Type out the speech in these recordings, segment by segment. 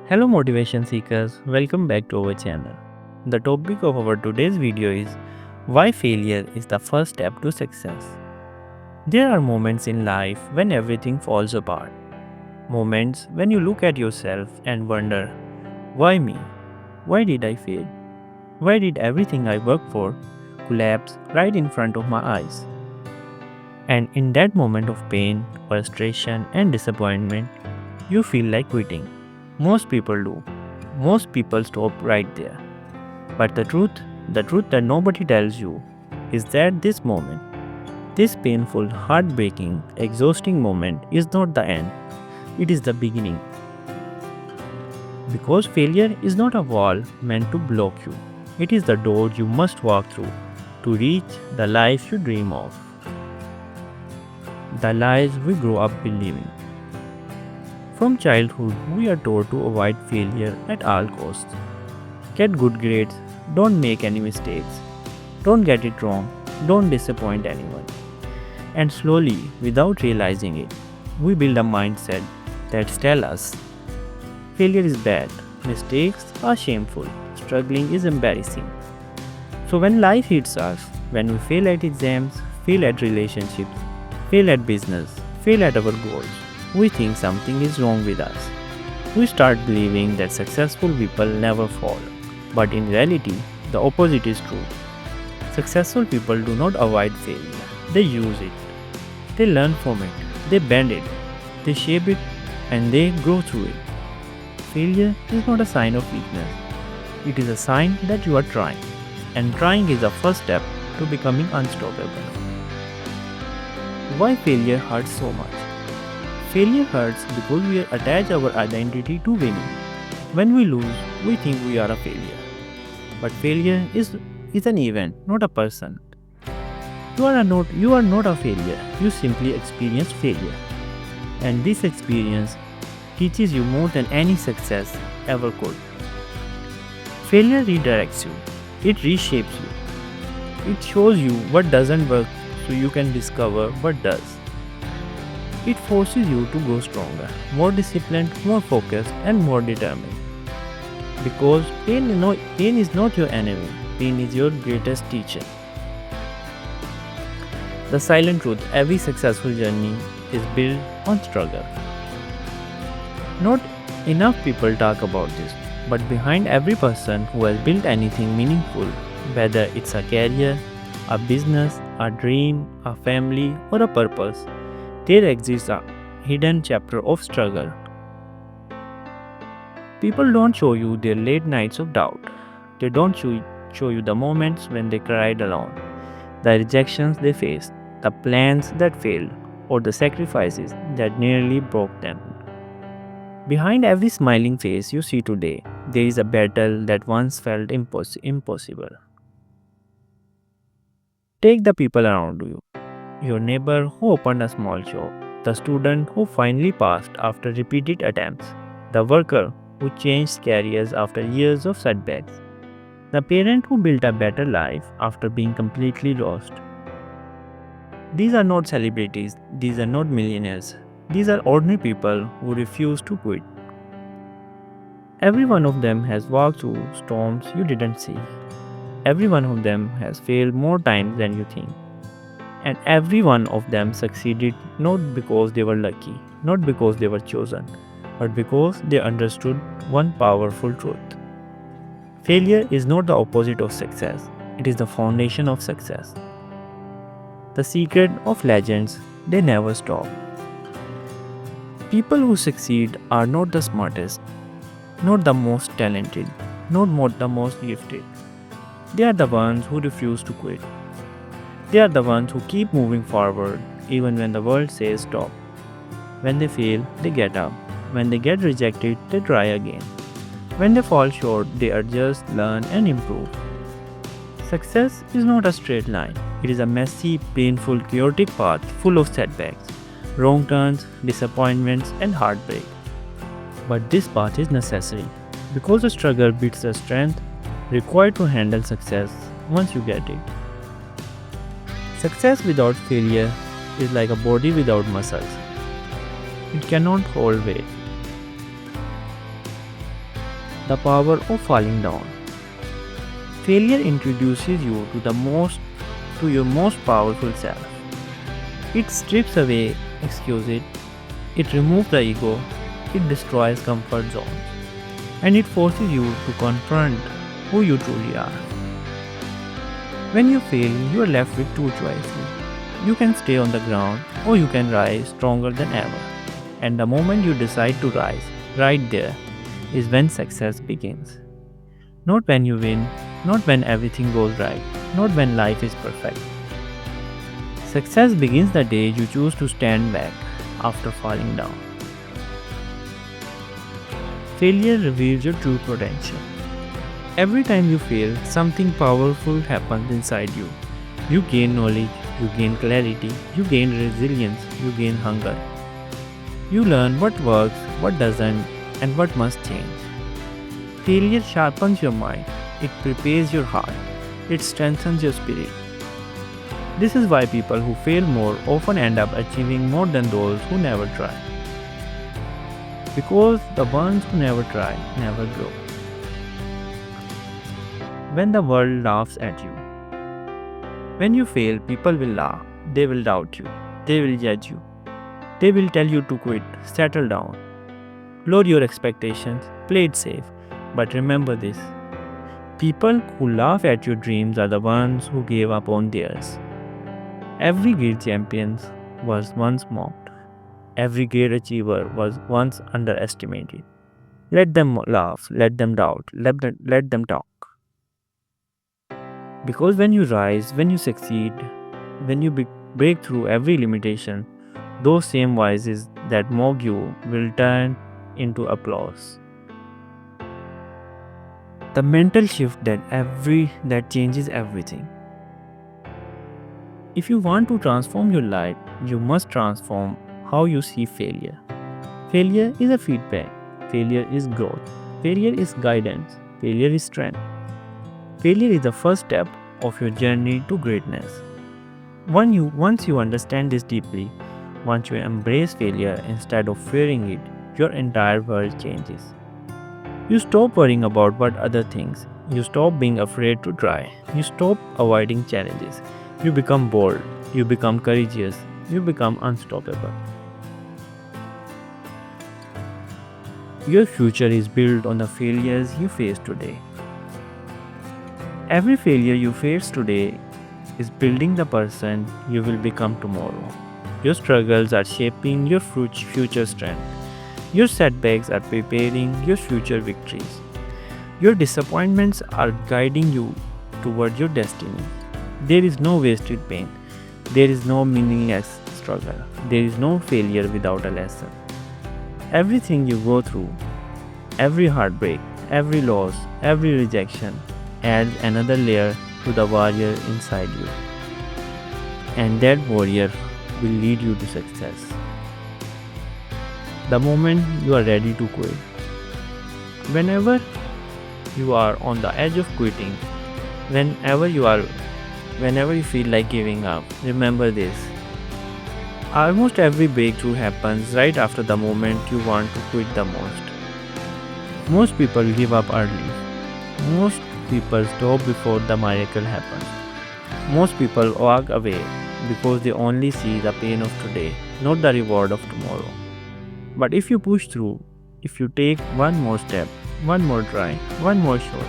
Hello motivation seekers, welcome back to our channel. The topic of our today's video is why failure is the first step to success. There are moments in life when everything falls apart. Moments when you look at yourself and wonder, why me? Why did I fail? Why did everything I worked for collapse right in front of my eyes? And in that moment of pain, frustration, and disappointment, you feel like quitting. Most people do. Most people stop right there. But the truth that nobody tells you, is that this moment, this painful, heartbreaking, exhausting moment is not the end. It is the beginning. Because failure is not a wall meant to block you. It is the door you must walk through to reach the life you dream of. The lies we grow up believing. From childhood, we are taught to avoid failure at all costs. Get good grades, don't make any mistakes, don't get it wrong, don't disappoint anyone. And slowly, without realizing it, we build a mindset that tells us failure is bad, mistakes are shameful, struggling is embarrassing. So when life hits us, when we fail at exams, fail at relationships, fail at business, fail at our goals, we think something is wrong with us. We start believing that successful people never fall. But in reality, the opposite is true. Successful people do not avoid failure, they use it. They learn from it, they bend it, they shape it, and they grow through it. Failure is not a sign of weakness, it is a sign that you are trying, and trying is the first step to becoming unstoppable. Why failure hurts so much? Failure hurts because we attach our identity to winning. When we lose, we think we are a failure. But failure is an event, not a person. You are not a failure. You simply experience failure. And this experience teaches you more than any success ever could. Failure redirects you. It reshapes you. It shows you what doesn't work so you can discover what does. It forces you to grow stronger, more disciplined, more focused, and more determined. Because pain is not your enemy, pain is your greatest teacher. The silent truth: every successful journey is built on struggle. Not enough people talk about this, but behind every person who has built anything meaningful, whether it's a career, a business, a dream, a family, or a purpose, there exists a hidden chapter of struggle. People don't show you their late nights of doubt. They don't show you the moments when they cried alone, the rejections they faced, the plans that failed, or the sacrifices that nearly broke them. Behind every smiling face you see today, there is a battle that once felt impossible. Take the people around you: your neighbor who opened a small shop, the student who finally passed after repeated attempts, the worker who changed careers after years of setbacks, the parent who built a better life after being completely lost. These are not celebrities, these are not millionaires, these are ordinary people who refuse to quit. Every one of them has walked through storms you didn't see. Every one of them has failed more times than you think. And every one of them succeeded not because they were lucky, not because they were chosen, but because they understood one powerful truth. Failure is not the opposite of success, it is the foundation of success. The secret of legends: they never stop. People who succeed are not the smartest, not the most talented, not the most gifted. They are the ones who refuse to quit. They are the ones who keep moving forward even when the world says stop. When they fail, they get up. When they get rejected, they try again. When they fall short, they adjust, learn, and improve. Success is not a straight line. It is a messy, painful, chaotic path full of setbacks, wrong turns, disappointments, and heartbreak. But this path is necessary because the struggle builds the strength required to handle success once you get it. Success without failure is like a body without muscles. It cannot hold weight. The power of falling down. Failure introduces you to your most powerful self. It strips away excuses, it removes the ego, it destroys comfort zones, and it forces you to confront who you truly are. When you fail, you are left with two choices. You can stay on the ground or you can rise stronger than ever. And the moment you decide to rise, right there is when success begins. Not when you win, not when everything goes right, not when life is perfect. Success begins the day you choose to stand back after falling down. Failure reveals your true potential. Every time you fail, something powerful happens inside you. You gain knowledge, you gain clarity, you gain resilience, you gain hunger. You learn what works, what doesn't, and what must change. Failure sharpens your mind, it prepares your heart, it strengthens your spirit. This is why people who fail more often end up achieving more than those who never try. Because the ones who never try never grow. When the world laughs at you. When you fail, people will laugh, they will doubt you, they will judge you, they will tell you to quit, settle down, lower your expectations, play it safe. But remember this, people who laugh at your dreams are the ones who gave up on theirs. Every great champion was once mocked. Every great achiever was once underestimated. Let them laugh, let them doubt, let them talk. Because when you rise, when you succeed, when you break through every limitation, those same voices that mock you will turn into applause. The mental shift that changes everything. If you want to transform your life, you must transform how you see failure. Failure is a feedback. Failure is growth. Failure is guidance. Failure is strength. Failure is the first step of your journey to greatness. Once you understand this deeply, once you embrace failure instead of fearing it, your entire world changes. You stop worrying about what other things. You stop being afraid to try. You stop avoiding challenges. You become bold. You become courageous. You become unstoppable. Your future is built on the failures you face today. Every failure you face today is building the person you will become tomorrow. Your struggles are shaping your future strength. Your setbacks are preparing your future victories. Your disappointments are guiding you toward your destiny. There is no wasted pain. There is no meaningless struggle. There is no failure without a lesson. Everything you go through, every heartbreak, every loss, every rejection adds another layer to the warrior inside you. And that warrior will lead you to success. The moment you are ready to quit. Whenever you are on the edge of quitting, whenever you feel like giving up, remember this. Almost every breakthrough happens right after the moment you want to quit the most. Most people give up early. Most people stop before the miracle happens. Most people walk away because they only see the pain of today, not the reward of tomorrow. But if you push through, if you take one more step, one more try, one more shot,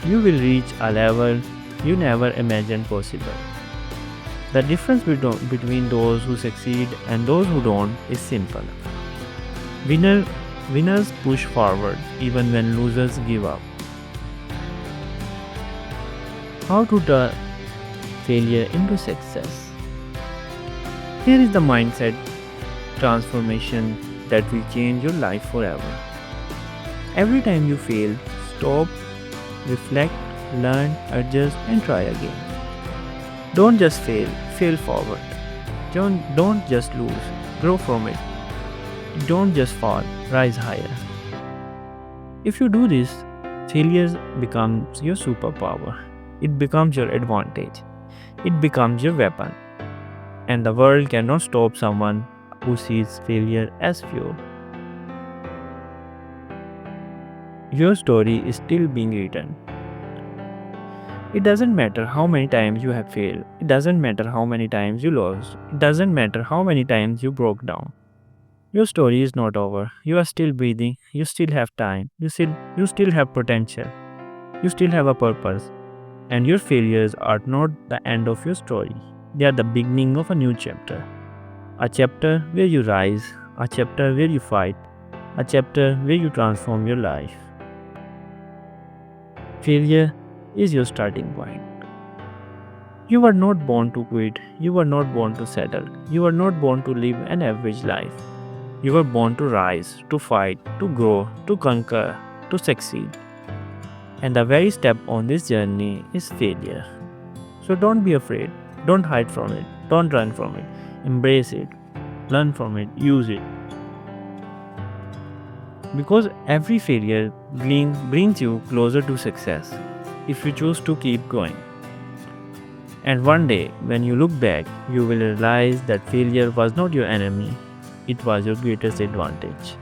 you will reach a level you never imagined possible. The difference between those who succeed and those who don't is simple. Winners push forward even when losers give up. How to turn failure into success? Here is the mindset transformation that will change your life forever. Every time you fail, stop, reflect, learn, adjust, and try again. Don't just fail forward. Don't just lose, grow from it. Don't just fall, rise higher. If you do this, failure becomes your superpower. It becomes your advantage. It becomes your weapon. And the world cannot stop someone who sees failure as fuel. Your story is still being written. It doesn't matter how many times you have failed. It doesn't matter how many times you lost. It doesn't matter how many times you broke down. Your story is not over. You are still breathing. You still have time. You still have potential. You still have a purpose. And your failures are not the end of your story. They are the beginning of a new chapter. A chapter where you rise, a chapter where you fight, a chapter where you transform your life. Failure is your starting point. You were not born to quit. You were not born to settle. You were not born to live an average life. You were born to rise, to fight, to grow, to conquer, to succeed. And the very step on this journey is failure. So don't be afraid. Don't hide from it. Don't run from it. Embrace it. Learn from it. Use it. Because every failure brings you closer to success if you choose to keep going. And one day, when you look back, you will realize that failure was not your enemy, it was your greatest advantage.